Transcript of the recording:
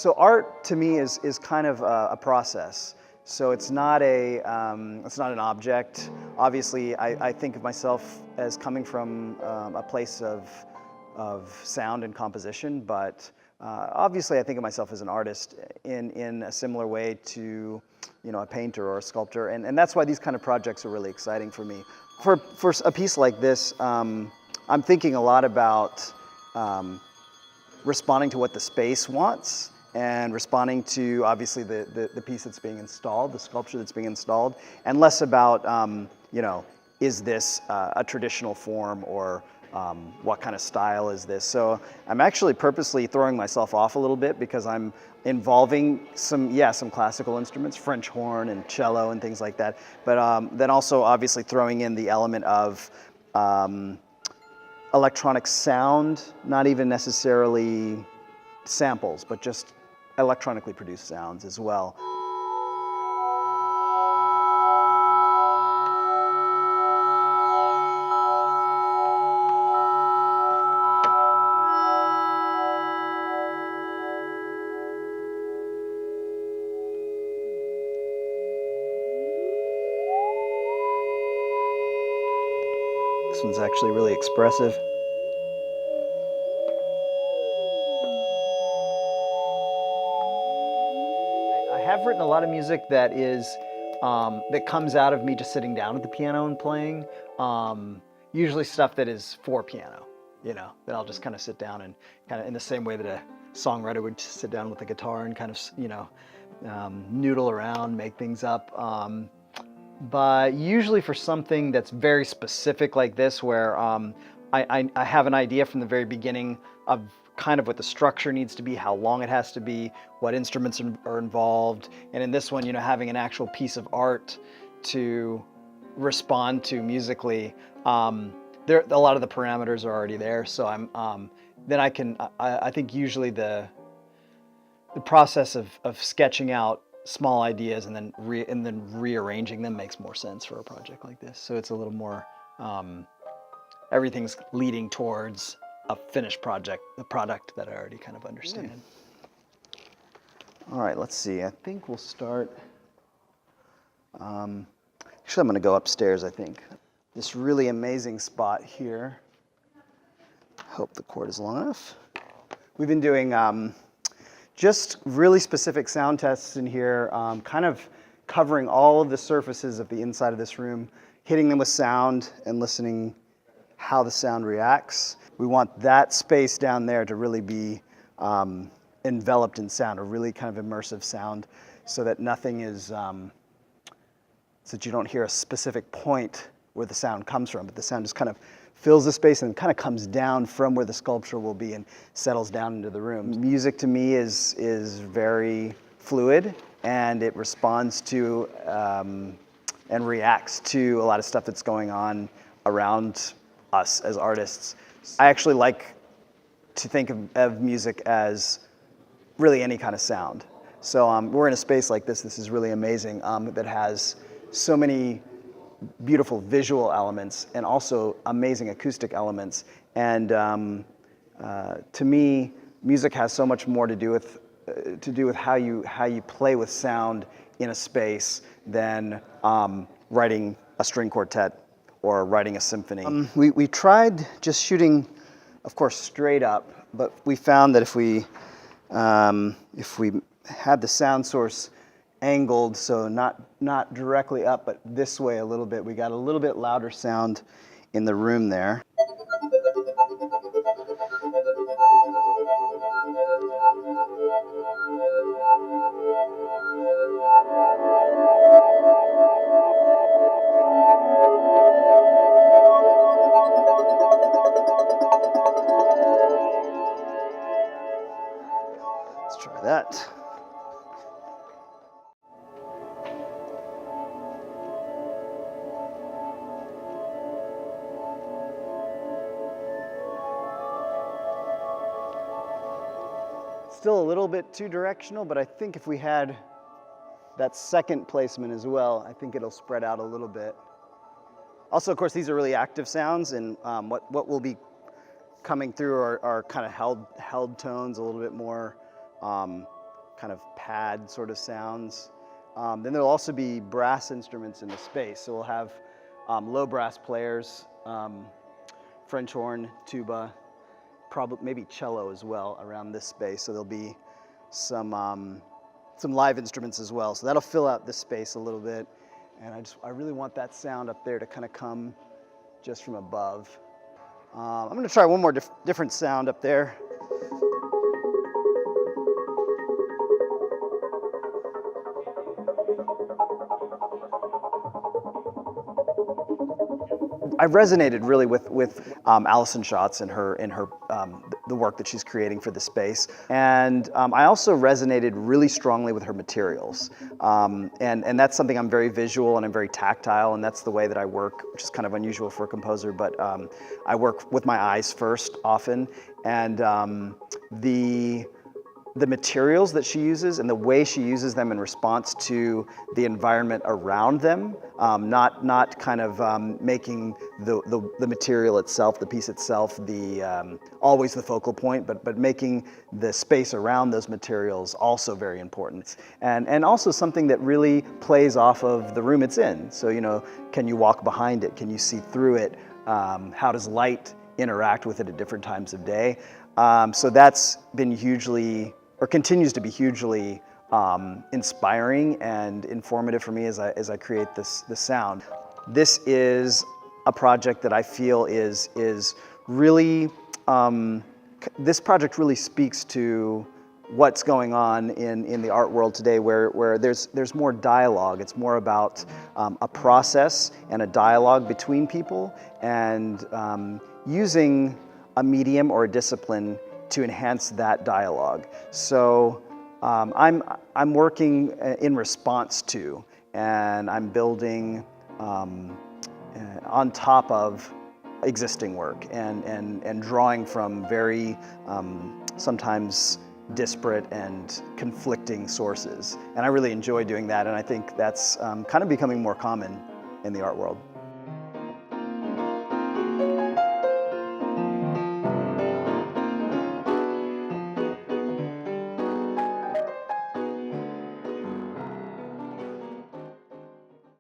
So art to me is kind of a process. So it's not an object. Obviously, I think of myself as coming from a place of sound and composition, but obviously I think of myself as an artist in a similar way to, you know, a painter or a sculptor, and that's why these kind of projects are really exciting for me. For a piece like this, I'm thinking a lot about responding to what the space wants, and responding to, obviously, the piece that's being installed, the sculpture that's being installed, and less about, you know, is this a traditional form, or what kind of style is this? So I'm actually purposely throwing myself off a little bit, because I'm involving some classical instruments, French horn and cello and things like that, but then also obviously throwing in the element of electronic sound, not even necessarily samples, but just electronically produced sounds as well. This one's actually really expressive. I have written a lot of music that that comes out of me just sitting down at the piano and playing. Usually stuff that is for piano, you know, that I'll just kind of sit down and kind of, in the same way that a songwriter would just sit down with a guitar and kind of, you know, noodle around, make things up. But usually for something that's very specific like this, where I have an idea from the very beginning of kind of what the structure needs to be, how long it has to be, what instruments are involved, and in this one, you know, having an actual piece of art to respond to musically, a lot of the parameters are already there. So I think usually the process of sketching out small ideas and then rearranging them makes more sense for a project like this. So it's a little more, everything's leading towards a finished project, the product that I already kind of understand. Yeah. All right, let's see. I think we'll start. Actually, I'm going to go upstairs, I think. This really amazing spot here. Hope the cord is long enough. We've been doing just really specific sound tests in here, kind of covering all of the surfaces of the inside of this room, hitting them with sound and listening how the sound reacts. We want that space down there to really be enveloped in sound, a really kind of immersive sound, so that nothing is, so that you don't hear a specific point where the sound comes from, but the sound just kind of fills the space and kind of comes down from where the sculpture will be and settles down into the room. Music to me is very fluid, and it responds to and reacts to a lot of stuff that's going on around us as artists. I actually like to think of music as really any kind of sound. So we're in a space like this. This is really amazing, that has so many beautiful visual elements and also amazing acoustic elements. And to me, music has so much more to do with how you play with sound in a space than writing a string quartet or writing a symphony. We tried just shooting, of course, straight up, but we found that if we had the sound source angled, so not directly up, but this way a little bit, we got a little bit louder sound in the room there. Let's try that. Still a little bit too directional, but I think if we had that second placement as well, I think it'll spread out a little bit. Also, of course, these are really active sounds, and what will be coming through are kind of held tones, a little bit more kind of pad sort of sounds. Then there'll also be brass instruments in the space. So we'll have low brass players, French horn, tuba, probably maybe cello as well around this space. So there'll be some live instruments as well. So that'll fill out this space a little bit. And I really want that sound up there to kind of come just from above. I'm going to try one more different sound up there. I resonated really with Alyson Shotz and her the work that she's creating for the space, and I also resonated really strongly with her materials, and that's something I'm very visual and I'm very tactile, and that's the way that I work, which is kind of unusual for a composer. But I work with my eyes first often, and the materials that she uses and the way she uses them in response to the environment around them, not kind of making the material itself, the piece itself, always the focal point, but making the space around those materials also very important. And also something that really plays off of the room it's in. So, you know, can you walk behind it? Can you see through it? How does light interact with it at different times of day? So that's been hugely, or continues to be hugely inspiring and informative for me as I create this sound. This is a project that I feel is really, this project really speaks to what's going on in the art world today, where there's more dialogue. It's more about a process and a dialogue between people, and using a medium or a discipline to enhance that dialogue. So I'm working in response to, and I'm building on top of existing work, and drawing from very sometimes disparate and conflicting sources. And I really enjoy doing that, and I think that's kind of becoming more common in the art world.